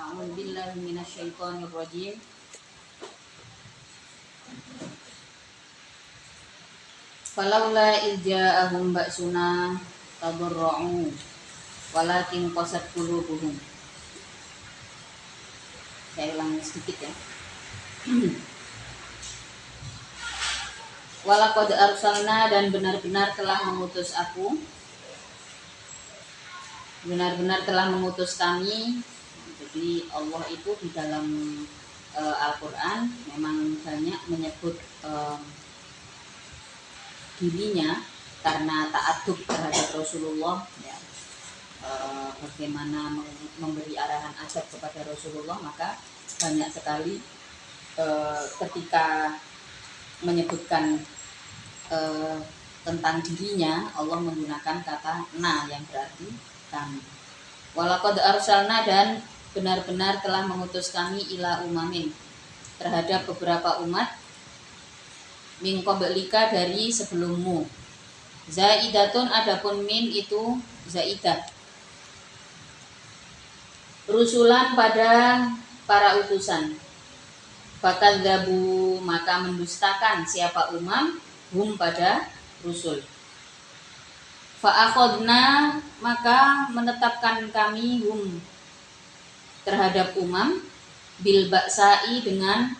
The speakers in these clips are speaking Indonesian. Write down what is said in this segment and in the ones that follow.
A'udzu billahi minasyaitonir rajim. Falaula idza'ahum ba'suna tadarra'u walakin qasat qulubuhum. Saya ulang sedikit ya. Walaqad arsalna, dan benar-benar telah mengutus aku. Benar-benar telah mengutus kami. Jadi Allah itu di dalam Al-Quran memang banyak menyebut dirinya karena ta'addub terhadap Rasulullah ya. Bagaimana memberi arahan adab kepada Rasulullah, maka banyak sekali ketika menyebutkan tentang dirinya Allah menggunakan kata na yang berarti kami. Walaqad arsalna, dan benar-benar telah mengutus kami ila umamin, terhadap beberapa umat, min qablika, dari sebelummu. Zaidatun, adapun min itu zaidah. Rusulan, pada para utusan. Fakadzabu, maka mendustakan siapa umam, hum pada rusul. Fa'akhadna, maka menetapkan kami hum terhadap umam, bil ba'sa'i, dengan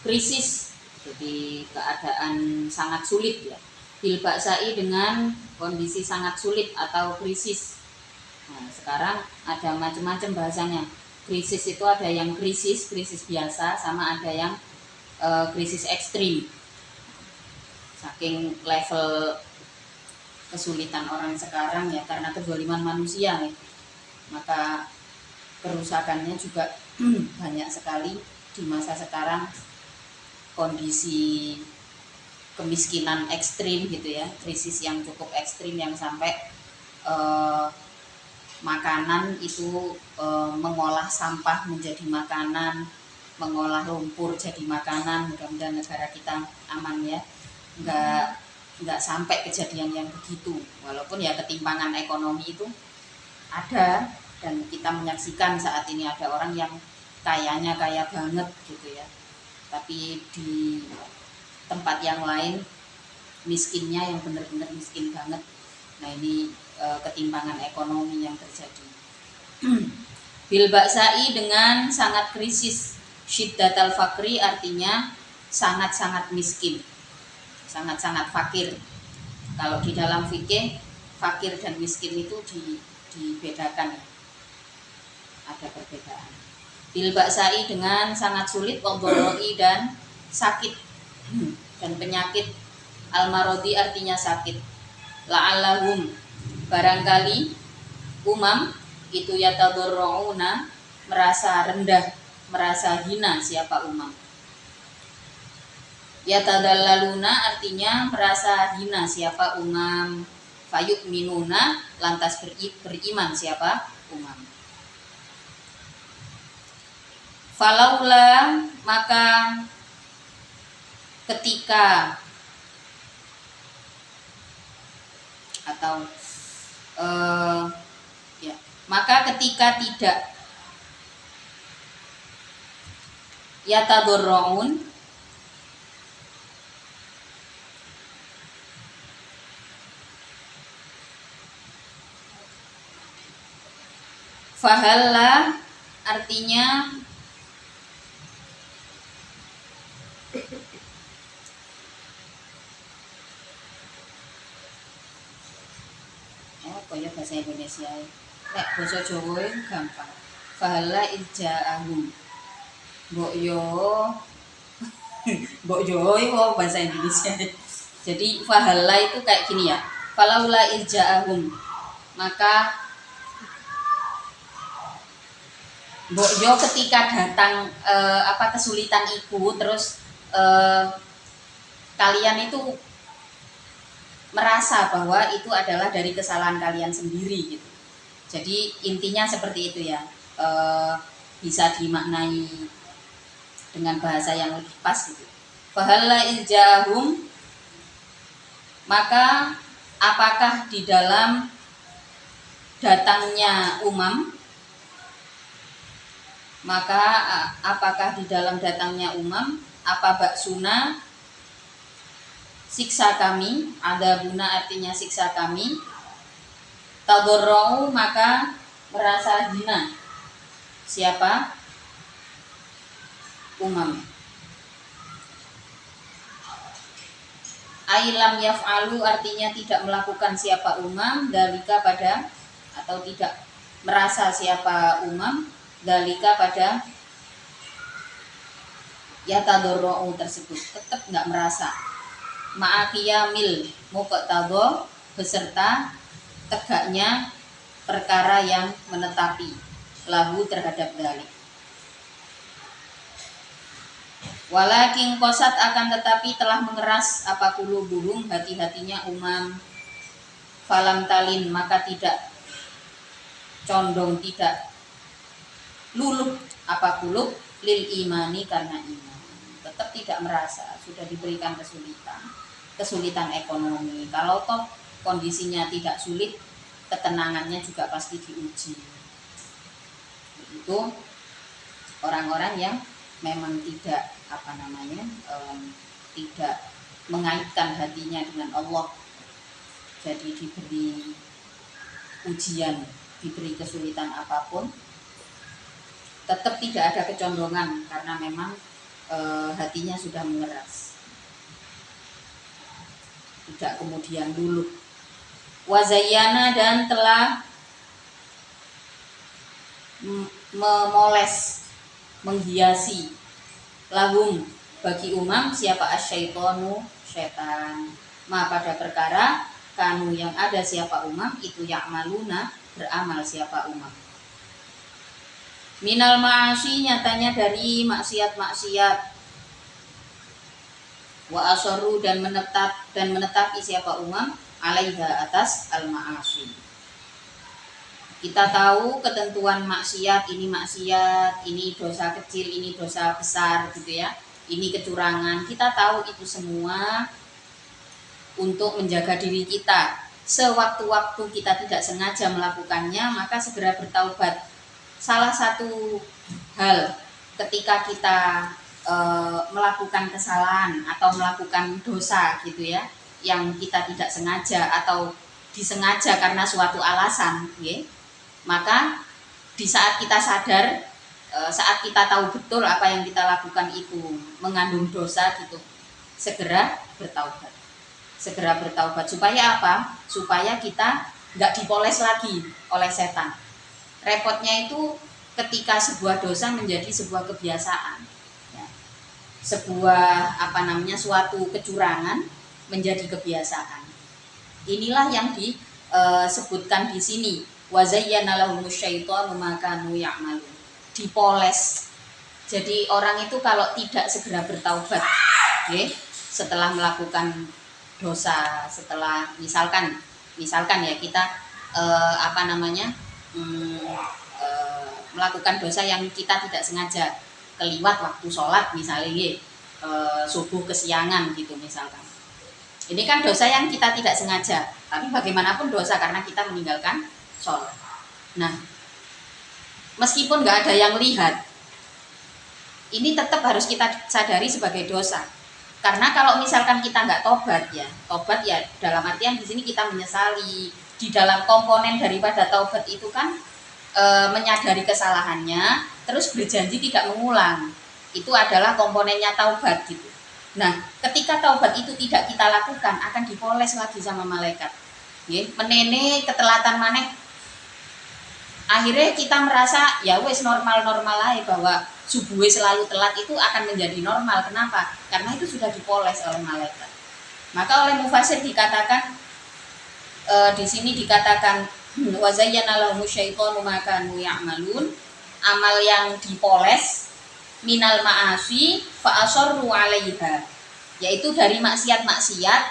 krisis, jadi keadaan sangat sulit ya. Bil ba'sa'i, dengan kondisi sangat sulit atau krisis. Nah, sekarang ada macam-macam bahasanya. Krisis itu ada yang krisis biasa, sama ada yang krisis ekstrim. Saking level kesulitan orang sekarang ya, karena kezaliman manusia ya, maka kerusakannya juga banyak sekali di masa sekarang. Kondisi kemiskinan ekstrim gitu ya, krisis yang cukup ekstrim yang sampai makanan itu mengolah sampah menjadi makanan, mengolah lumpur jadi makanan. Mudah-mudahan negara kita aman ya, nggak sampai kejadian yang begitu. Walaupun ya ketimpangan ekonomi itu ada, dan kita menyaksikan saat ini ada orang yang kayanya kaya banget gitu ya, tapi di tempat yang lain miskinnya yang benar-benar miskin banget. Nah ini ketimpangan ekonomi yang terjadi. Bil ba'sa'i, dengan sangat krisis. Syiddatal fakri, artinya sangat-sangat miskin, sangat-sangat fakir. Kalau di dalam fikih, fakir dan miskin itu dibedakan, ada perbedaan. Bil ba'sa'i, dengan sangat sulit, wabdoroi, dan sakit dan penyakit. Al-marodi, artinya sakit. La'allahum, barangkali umam itu yatadarrauna, merasa rendah, merasa hina siapa umam. Yatadallaluna, artinya merasa hina siapa umam. Fayu'minuna, lantas beriman siapa umam. Falaula, maka ketika, atau ya, maka ketika tidak, yatadarraun, fahalla, artinya kaya bahasa Indonesia. Nek basa Jawa gampang. Fahalla idza'ahum. Mbok yo iku bahasa Indonesia. Jadi fahalla itu kayak gini ya. Falaula idza'ahum, maka mbok yo ketika datang kesulitan itu, terus kalian itu merasa bahwa itu adalah dari kesalahan kalian sendiri gitu. Jadi intinya seperti itu ya, bisa dimaknai dengan bahasa yang lebih pas gitu. Fahalla idza'ahum, maka apakah di dalam datangnya umam, maka apakah di dalam datangnya umam, apa baksuna, siksa kami, ada guna artinya siksa kami, tadorrau maka merasa hina siapa, umam. Ailam yaf'alu artinya tidak melakukan siapa umam, dalika pada, atau tidak merasa siapa umam, dalika pada yatadorra'u tersebut, tetap nggak merasa. Ma'aqiyamil muqtadha beserta tegaknya perkara yang menetapi lahu terhadap dalik. Walakin qasat akan tetapi telah mengeras apa qulubuhum hati-hatinya umam, falam talin maka tidak condong, tidak luluh apa qulub lil imani karena iman, tetap tidak merasa, sudah diberikan kesulitan ekonomi. Kalau toh kondisinya tidak sulit, ketenangannya juga pasti diuji. Itu orang-orang yang memang tidak tidak mengaitkan hatinya dengan Allah, jadi diberi ujian, diberi kesulitan apapun, tetap tidak ada kecondongan karena memang hatinya sudah mengeras, tidak kemudian luluh. Wazayyana dan telah memoles, menghiasi, lahum bagi umam siapa asyaitonu setan, ma pada perkara kanu yang ada siapa umam itu ya'maluna beramal siapa umam. Minal ma'asi nyatanya dari maksiat-maksiat, wa asarru dan menetapi siapa umam alaiha atas al-ma'asi. Kita tahu ketentuan maksiat, ini dosa kecil, ini dosa besar gitu ya. Ini kecurangan. Kita tahu itu semua untuk menjaga diri kita. Sewaktu-waktu kita tidak sengaja melakukannya, maka segera bertaubat. Salah satu hal ketika kita melakukan kesalahan atau melakukan dosa gitu ya, yang kita tidak sengaja atau disengaja karena suatu alasan, ya. Maka di saat kita sadar, saat kita tahu betul apa yang kita lakukan itu mengandung dosa gitu, segera bertaubat. Supaya apa? Supaya kita nggak dipoles lagi oleh setan. Repotnya itu ketika sebuah dosa menjadi sebuah kebiasaan, ya. Suatu kecurangan menjadi kebiasaan. Inilah yang disebutkan di sini. Wazayyana lahumus syaitanu ma kanu ya'malun. Dipoles. Jadi orang itu kalau tidak segera bertaubat, okay, setelah melakukan dosa, setelah misalkan ya kita melakukan dosa yang kita tidak sengaja, keliwat waktu sholat misalnya, subuh kesiangan gitu misalkan. Ini kan dosa yang kita tidak sengaja, tapi bagaimanapun dosa karena kita meninggalkan sholat. Nah, meskipun nggak ada yang lihat, ini tetap harus kita sadari sebagai dosa. Karena kalau misalkan kita nggak tobat ya dalam artian di sini kita menyesali. Di dalam komponen daripada taubat itu kan menyadari kesalahannya, terus berjanji tidak mengulang. Itu adalah komponennya taubat gitu. Nah, ketika taubat itu tidak kita lakukan, akan dipoles lagi sama malaikat. Menene ketelatan maneh. Akhirnya kita merasa ya wes normal-normal aja, bahwa subuh selalu telat itu akan menjadi normal. Kenapa? Karena itu sudah dipoles oleh malaikat. Maka oleh mufasir dikatakan di sini dikatakan wazayyana lahumus syaitanu ma kanu ya'malun, amal yang dipoles minal ma'asi fa asarru 'alaiha, yaitu dari maksiat-maksiat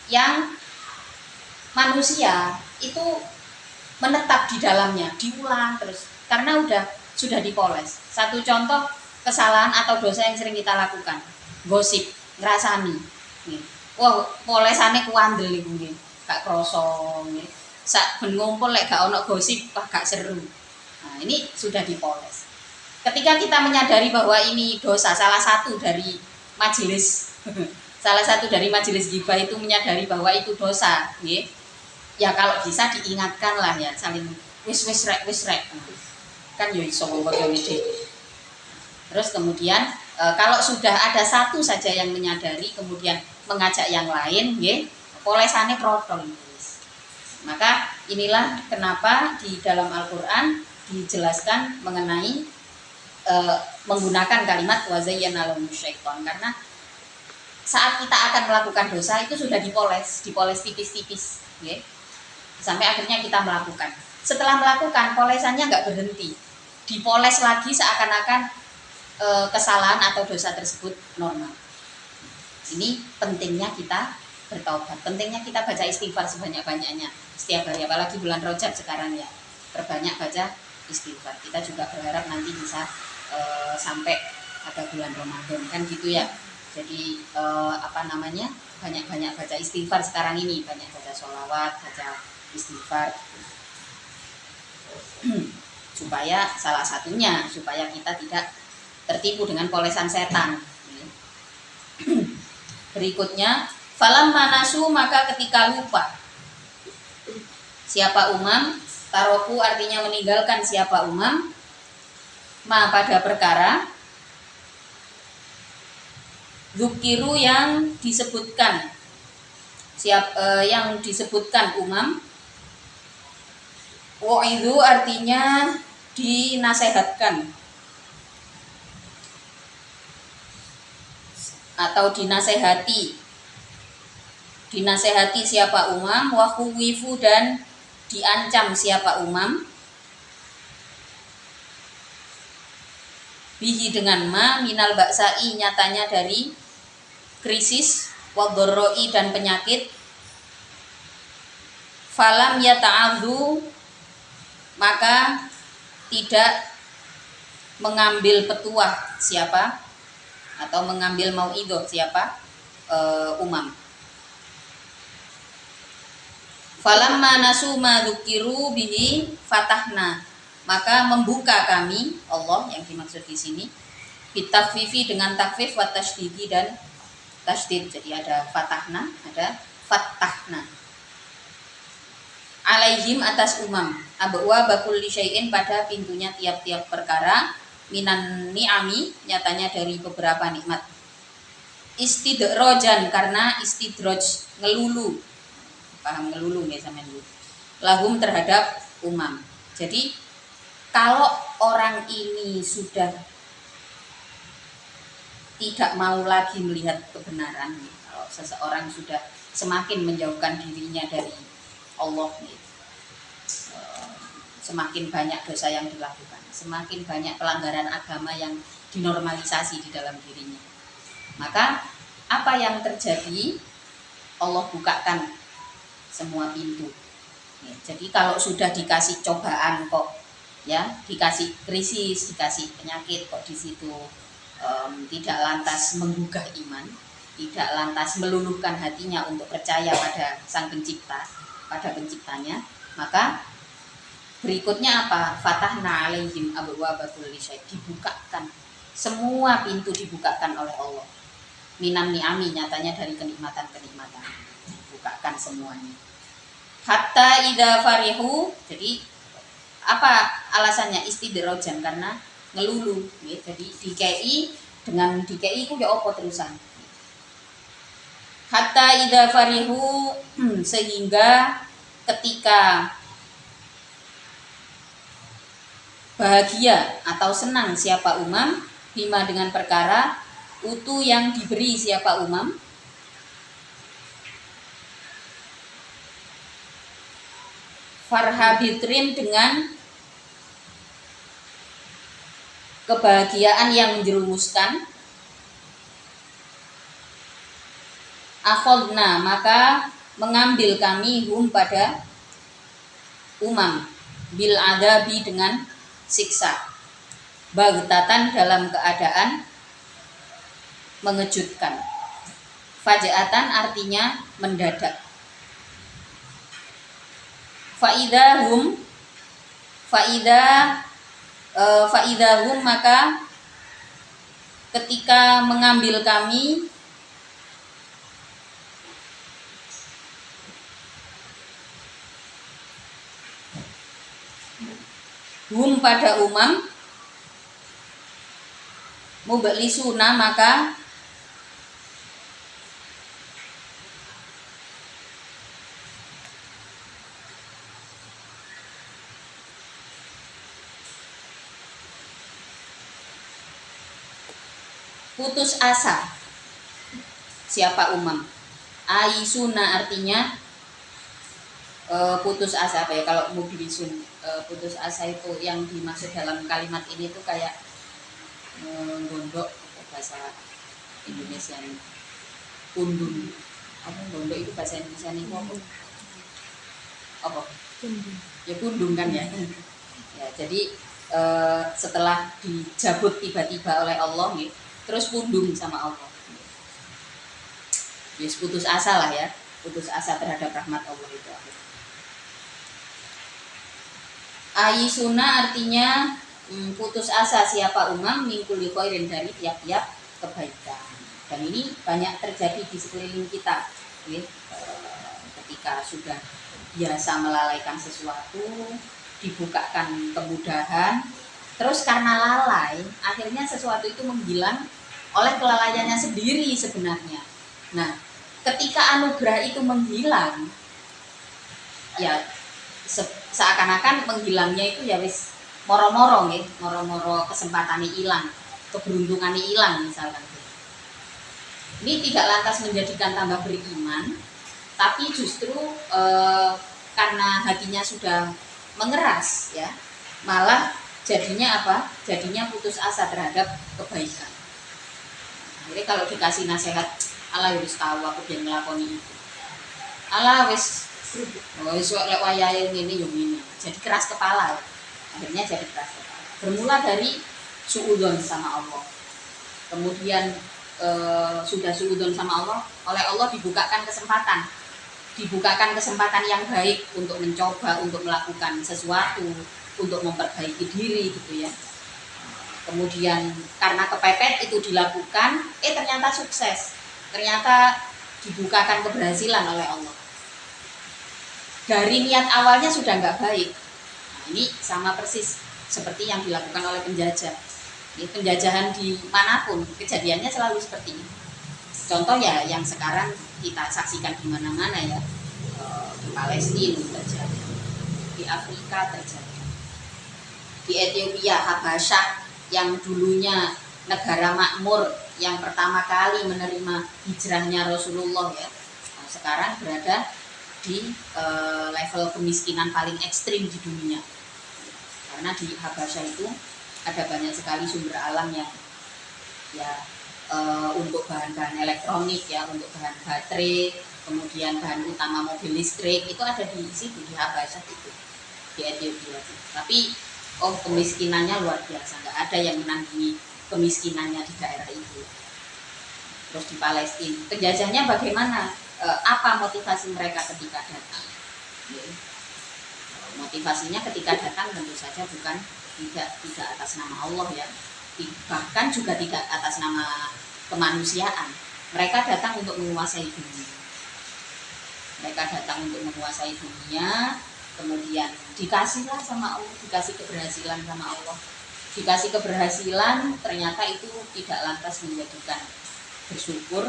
yang manusia itu menetap di dalamnya, diulang terus karena sudah dipoles. Satu contoh kesalahan atau dosa yang sering kita lakukan, gosip, ngrasani. Wah, polesane kuandel iku nggih. gak krosong ya. Sak ben ngumpul lek gak ono gosip wah gak seru. Nah, ini sudah dipoles. Ketika kita menyadari bahwa ini dosa, salah satu dari majelis salah satu dari majelis ghibah itu menyadari bahwa itu dosa, ya. Ya kalau bisa diingatkan lah ya, saling wis rek. Kan yo iso ngomong ide. Terus kemudian kalau sudah ada satu saja yang menyadari kemudian mengajak yang lain, ya, polesane protol. Maka inilah kenapa di dalam Al-Qur'an dijelaskan mengenai menggunakan kalimat wazayyana lahum syaiton, karena saat kita akan melakukan dosa itu sudah dipoles tipis-tipis, ya. Sampai akhirnya kita melakukan. Setelah melakukan, polesannya nggak berhenti, dipoles lagi seakan-akan kesalahan atau dosa tersebut normal. Ini pentingnya kita bertaubat, pentingnya kita baca istighfar sebanyak-banyaknya setiap hari, apalagi bulan Rajab sekarang ya, perbanyak baca istighfar. Kita juga berharap nanti bisa sampai ada bulan Ramadan kan gitu ya. Jadi banyak-banyak baca istighfar sekarang ini, banyak baca sholawat, baca istighfar supaya salah satunya supaya kita tidak tertipu dengan polesan setan. Berikutnya, falam manasu, maka ketika lupa siapa umam, taroku artinya meninggalkan siapa umam, ma pada perkara, zukiru yang disebutkan yang disebutkan umam, wa'idhu artinya dinasehatkan atau dinasehati siapa umam, wahuwifu dan diancam siapa umam, bihi dengan ma, minal baksai nyatanya dari krisis, wadorroi dan penyakit, falam yata'adhu maka tidak mengambil petuah siapa atau mengambil mauidhah siapa umam. Falamma nasu ma dzukiru bihi fatahna, maka membuka kami, Allah yang dimaksud di sini, bitakfifi dengan takfif wa tasydidi dan tasydid. Jadi ada fatahna, ada fatahna. Alaihim atas umam, abwa bakul syai'in pada pintunya tiap-tiap perkara, minan ni'ami nyatanya dari beberapa nikmat. Istidrojan karena istidroj ngelulu, paham ngelulu nggak sama dulu, lahum terhadap umam. Jadi kalau orang ini sudah tidak mau lagi melihat kebenaran, kalau seseorang sudah semakin menjauhkan dirinya dari Allah, semakin banyak dosa yang dilakukan, semakin banyak pelanggaran agama yang dinormalisasi di dalam dirinya, maka apa yang terjadi? Allah bukakan semua pintu. Jadi kalau sudah dikasih cobaan kok, ya, dikasih krisis, dikasih penyakit kok di situ tidak lantas menggugah iman, tidak lantas meluluhkan hatinya untuk percaya pada Sang Pencipta, pada Penciptanya, maka berikutnya apa? Fatahna alaihim abwaaba kulli syai', dibukakan semua pintu, dibukakan oleh Allah. Minan ni'ami nyatanya dari kenikmatan-kenikmatan, dibukakan semuanya. Hatta idza farihu, jadi apa alasannya? Istidrojan karena ngelulu, ya. Jadi dikei dengan dikei ku ya apa terusan. Hatta idza farihu, sehingga ketika bahagia atau senang siapa umam, bima dengan perkara, utu yang diberi siapa umam, farhabitrin dengan kebahagiaan yang menjerumuskan, akhodna maka mengambil kami hum pada umam, bil adabi dengan siksa, bagtatan dalam keadaan mengejutkan, fajaatan artinya mendadak, faidahum maka ketika mengambil kami pada umam mublisuna maka putus asa. Siapa umam? Aisuna artinya putus asa apa ya, kalau mublisun putus asa itu yang dimaksud dalam kalimat ini tuh kayak gondok bahasa Indonesia ini, kundung apa gondok itu bahasa Indonesia ini apa ya kundung kan ya. Ya jadi setelah dijabut tiba-tiba oleh Allah nih, terus pundung sama Allah, yes, putus asa lah ya, putus asa terhadap rahmat Allah itu. Aisuna artinya putus asa siapa umam mingkuli khairin dari tiap-tiap kebaikan. Dan ini banyak terjadi di sekeliling kita, ya. Ketika sudah biasa melalaikan sesuatu, dibukakan kemudahan, terus karena lalai, akhirnya sesuatu itu menghilang oleh kelalaiannya sendiri sebenarnya. Nah, ketika anugerah itu menghilang, ya seakan-akan menghilangnya itu ya wis moro-moro nih, moro-moro kesempatannya hilang, keberuntungannya hilang misalkan. Ini tidak lantas menjadikan tambah beriman, tapi justru karena hatinya sudah mengeras ya, malah jadinya apa? Jadinya putus asa terhadap kebaikan. Jadi kalau dikasih nasihat, Allah wis tahu aku yang ngelakoni itu. Allah wis lek wayahe ngene yo ngene. Jadi keras kepala. Akhirnya jadi keras kepala. Bermula dari suudzon sama Allah. Kemudian sudah suudzon sama Allah, oleh Allah dibukakan kesempatan yang baik untuk mencoba, untuk melakukan sesuatu, untuk memperbaiki diri gitu ya. Kemudian karena kepepet itu dilakukan, ternyata sukses. Ternyata dibukakan keberhasilan oleh Allah. Dari niat awalnya sudah nggak baik. Nah, ini sama persis seperti yang dilakukan oleh penjajah. Ini penjajahan di manapun kejadiannya selalu seperti ini. Contoh ya yang sekarang kita saksikan di mana-mana ya, di Palestina terjadi, di Afrika terjadi, di Ethiopia, Habasyah yang dulunya negara makmur yang pertama kali menerima hijrahnya Rasulullah ya, sekarang berada di level kemiskinan paling ekstrim di dunia. Karena di Habasyah itu ada banyak sekali sumber alam yang ya untuk bahan-bahan elektronik ya, untuk bahan baterai, kemudian bahan utama mobil listrik itu ada di situ, di Habasyah itu, di Ethiopia. Tapi kemiskinannya luar biasa, nggak ada yang menandingi kemiskinannya di daerah itu. Terus di Palestina, penjajahnya bagaimana? Apa motivasi mereka ketika datang? Motivasinya ketika datang tentu saja bukan tidak atas nama Allah ya, bahkan juga tidak atas nama kemanusiaan. Mereka datang untuk menguasai dunia. Mereka datang untuk menguasai dunia, kemudian dikasihlah sama Allah, dikasih keberhasilan sama Allah. Dikasih keberhasilan, ternyata itu tidak lantas menjadikan bersyukur,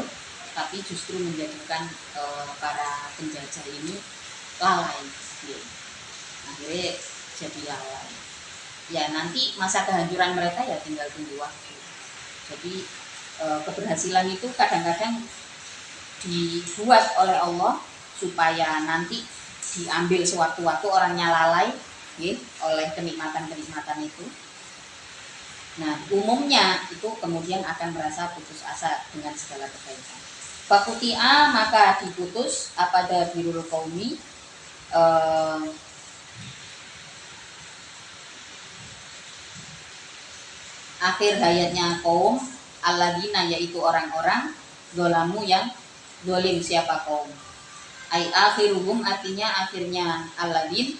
tapi justru menjadikan para penjajah ini lalai. Akhirnya jadi lalai. Ya nanti masa kehancuran mereka ya tinggal tunggu waktu. Jadi keberhasilan itu kadang-kadang dibuat oleh Allah supaya nanti diambil sewaktu-waktu orangnya lalai ya, oleh kenikmatan-kenikmatan itu. Nah umumnya itu kemudian akan merasa putus asa dengan segala kebaikan. Fakutia maka diputus apa dabirul qaumi, akhir hayatnya kaum alladzina yaitu orang-orang dolamu yang dolim. Siapa kaum? Ai akhiruhum artinya akhirnya alladzin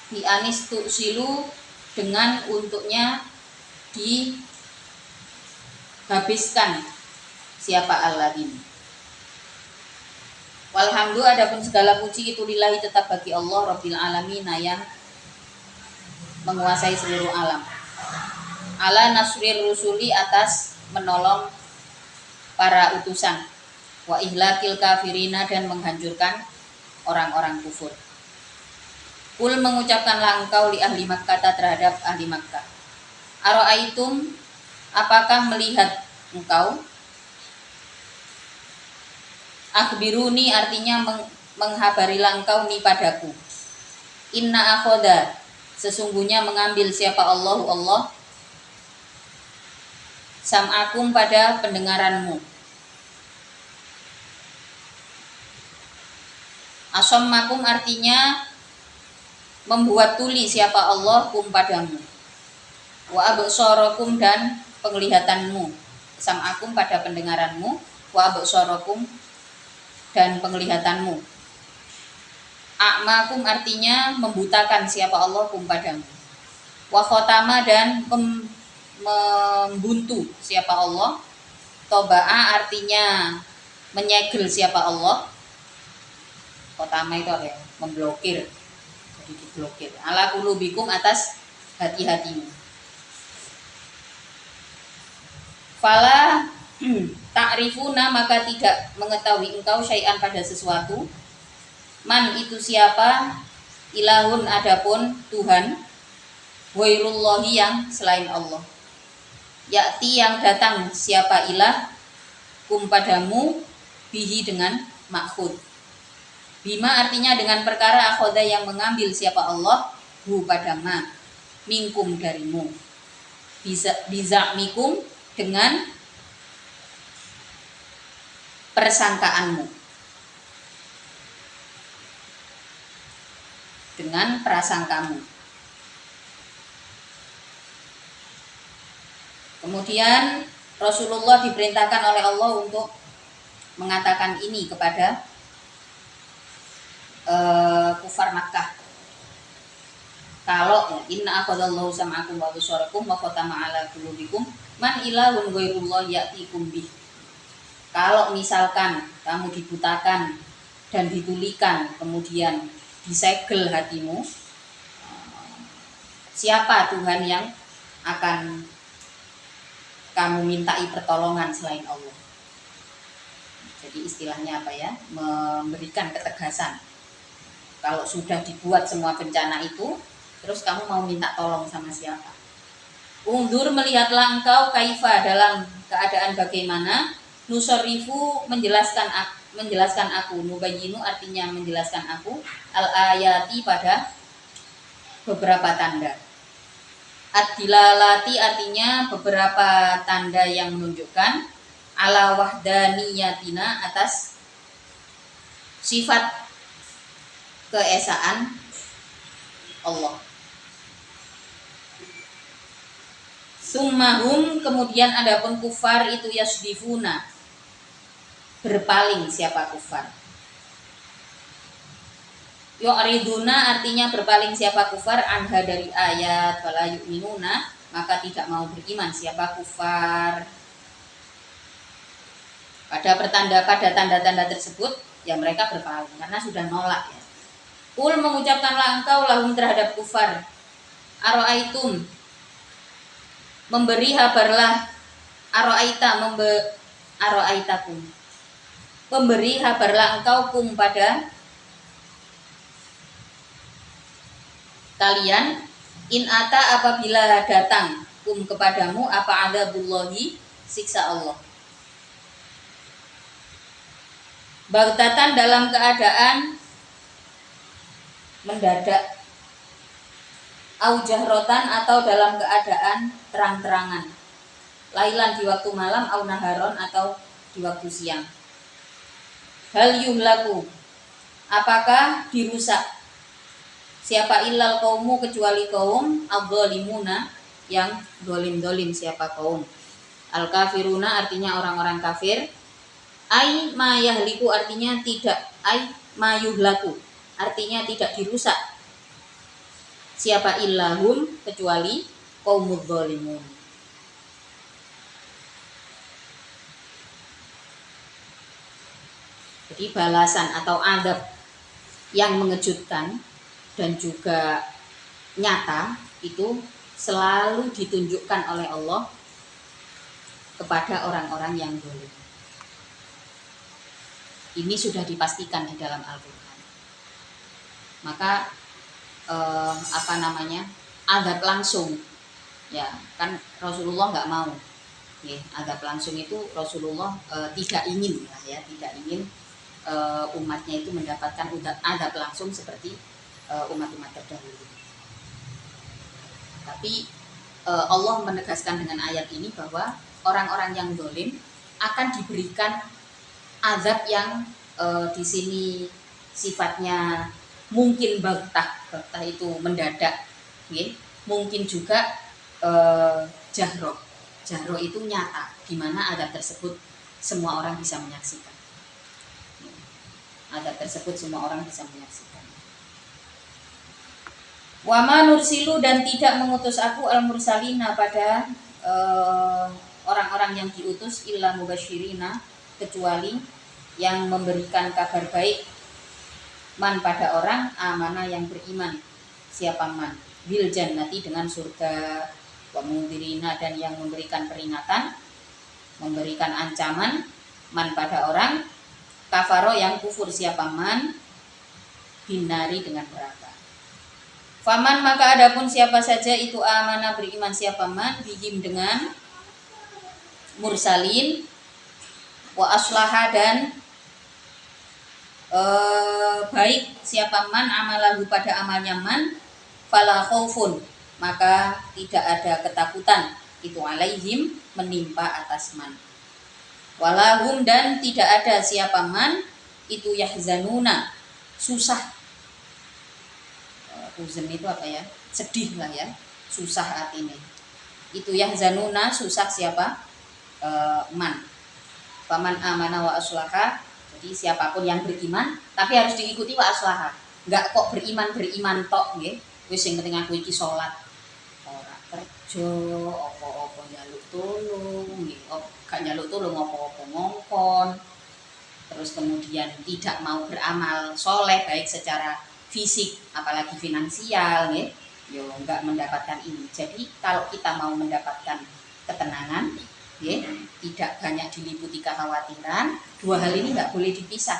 bianis tusilu dengan untuknya dihabiskan siapa alladzin. Walhamdu adapun segala puji itu lillahi tetap bagi Allah Rabbil alamin yang menguasai seluruh alam. Ala nasrir rusuli atas menolong para utusan, wa ihlakil kafirina dan menghancurkan orang-orang kufur. Kul mengucapkanlah engkau li ahli Makkah terhadap ahli Makkah. Aro'aitum apakah melihat engkau? Akhbiruni artinya menghabarilah engkau ni padaku. Inna akhoda sesungguhnya mengambil siapa Allah sam'akum pada pendengaranmu. Asammakum artinya membuat tuli siapa Allah kum padamu. Wa absarakum dan penglihatanmu. Sam'akum pada pendengaranmu, wa absarakum dan penglihatanmu. A'makum artinya membutakan siapa Allah kum padamu. Wa khotama dan membuntu siapa Allah. Toba'a artinya menyegel siapa Allah. Khotama itu apa ya? Memblokir. Jadi diblokir. Ala qulubikum atas hati-hatimu. Fala ta'rifuna maka tidak mengetahui engkau syai'an pada sesuatu. Man itu siapa? Ilahun adapun Tuhan. Ghairullahi yang selain Allah. Yakti yang datang siapa ilah kum padamu bihi dengan makhud. Bima artinya dengan perkara akhoda yang mengambil siapa Allah hu pada ma minkum darimu. Biza'mikum dengan persangkaanmu. Dengan prasangkamu. Kemudian Rasulullah diperintahkan oleh Allah untuk mengatakan ini kepada kufar Makkah. Kalau inna akhadallahu sam'akum wa absarakum wa khatama ala qulubikum man ilahun ghairullah ya'tikum bih. Kalau misalkan kamu dibutakan dan ditulikan kemudian disegel hatimu, siapa Tuhan yang akan kamu mintai pertolongan selain Allah? Jadi istilahnya apa ya? Memberikan ketegasan. Kalau sudah dibuat semua bencana itu, terus kamu mau minta tolong sama siapa? Undur melihatlah engkau kaifa dalam keadaan bagaimana nusarifu menjelaskan aku nubayyinu artinya menjelaskan aku al-ayati pada beberapa tanda. Ad-dilalati artinya beberapa tanda yang menunjukkan ala wahdaniyatina atas sifat keesaan Allah. Summahum kemudian adapun kufar itu yasdifuna berpaling siapa kufar. Yu'riduna artinya berpaling siapa kufar anha dari ayat wala yu'minuna maka tidak mau beriman siapa kufar. Pada tanda-tanda tersebut ya mereka berpaling karena sudah nolak ya. Kul mengucapkanlah engkau lahum terhadap kufar. Aro'aitum memberi habarlah aro'aitakum memberi habarlah engkau kum pada kalian in ata apabila datang kum kepadamu apa adzabullahi siksa Allah. Baghtatan dalam keadaan mendadak, au jahrotan atau dalam keadaan terang-terangan, lailan di waktu malam, au naharon atau di waktu siang. Hal yuhlaku apakah dirusak siapa illal kaumu kecuali kaum adzalimuna yang dolim siapa kaum. Al-kafiruna artinya orang-orang kafir. Ai ma yahliku artinya tidak, ai ma yuhlaku artinya tidak dirusak. Siapa illahum kecuali qaumudz zalimun. Jadi balasan atau adab yang mengejutkan dan juga nyata itu selalu ditunjukkan oleh Allah kepada orang-orang yang zalim. Ini sudah dipastikan di dalam Al-Quran. Maka adab langsung, ya kan Rasulullah nggak mau. Adab langsung itu Rasulullah tidak ingin tidak ingin umatnya itu mendapatkan adab langsung seperti umat-umat terdahulu. Tapi Allah menegaskan dengan ayat ini bahwa orang-orang yang zalim akan diberikan azab yang di sini sifatnya mungkin baghtah itu mendadak, mungkin juga jahro itu nyata, di mana azab tersebut semua orang bisa menyaksikan. Azab tersebut semua orang bisa menyaksikan. Wa ma nursilu dan tidak mengutus aku al-mursalina pada orang-orang yang diutus illa mubasyirina kecuali yang memberikan kabar baik man pada orang amanah yang beriman siapa man bil jannati dengan surga wa mundhirina dan yang memberikan peringatan memberikan ancaman man pada orang kafaro yang kufur siapa man binari dengan neraka. Faman maka adapun siapa saja itu amanah beriman siapa man bihim dengan mursalin wa aslaha dan baik siapa man amalahu pada amalnya man fala khaufun maka tidak ada ketakutan itu alaihim menimpa atas man walahum dan tidak ada siapa man itu yahzanuna susah. Huzn itu apa ya, sedih lah ya, susah hatinya. Itu yahzanuna susah siapa man faman amana wa aslaha. Jadi siapapun yang beriman tapi harus diikuti wa aslaha. Enggak kok beriman tok nggih. Wis sing penting aku iki salat. Ora kerja, apa-apa njaluk tulung nggih. Gak njaluk tulung apa-apa ngongkon. Terus kemudian tidak mau beramal soleh baik secara fisik apalagi finansial nggih. Yo enggak mendapatkan ini. Jadi kalau kita mau mendapatkan ketenangan tidak banyak diliputi kekhawatiran, dua hal ini nggak boleh dipisah.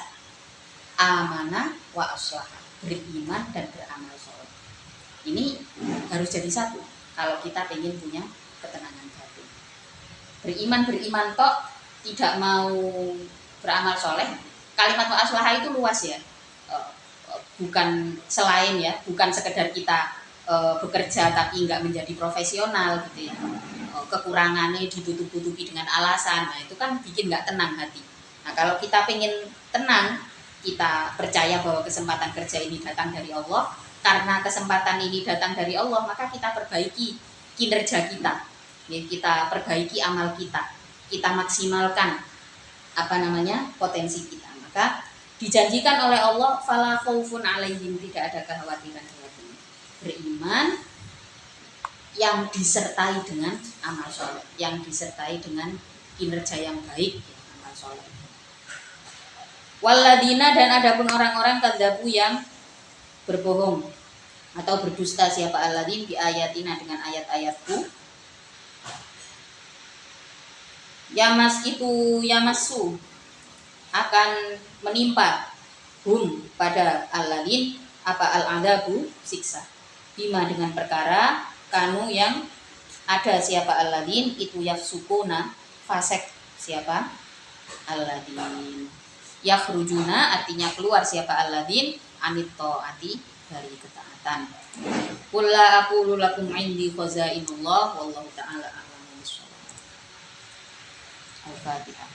Amanah wa aslaha, beriman dan beramal soleh. Ini harus jadi satu kalau kita ingin punya ketenangan batin. Beriman tok, tidak mau beramal soleh. Kalimat wa aslaha itu luas ya, bukan selain ya, bukan sekedar kita bekerja tapi nggak menjadi profesional gitu ya. Kekurangannya ditutup-tutupi dengan alasan, nah itu kan bikin nggak tenang hati. Nah kalau kita pengen tenang, kita percaya bahwa kesempatan kerja ini datang dari Allah, karena kesempatan ini datang dari Allah maka kita perbaiki kinerja kita, kita perbaiki amal kita maksimalkan potensi kita, maka dijanjikan oleh Allah fala khaufun alaihim, tidak ada kekhawatiran hati. Beriman yang disertai dengan amal soleh, yang disertai dengan kinerja yang baik, amal soleh. Waladina dan adapun orang-orang kadzabu yang berbohong atau berdusta siapa alladzin bi ayatina dengan ayat-ayatku. Yamassu akan menimpa pada alladzin apa al-adabu siksa bima dengan perkara kanu yang ada siapa alladzin itu yafsukuna fasek siapa alladzin yakhrujuna artinya keluar siapa alladzin anit taati dari ketaatan. Qul la aqulu lakum indi khazainullah wallahu ta'ala a'lamu bissawab. Al-Fatihah.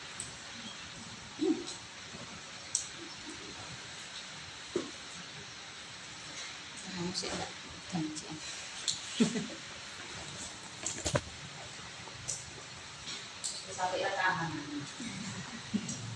Masih ada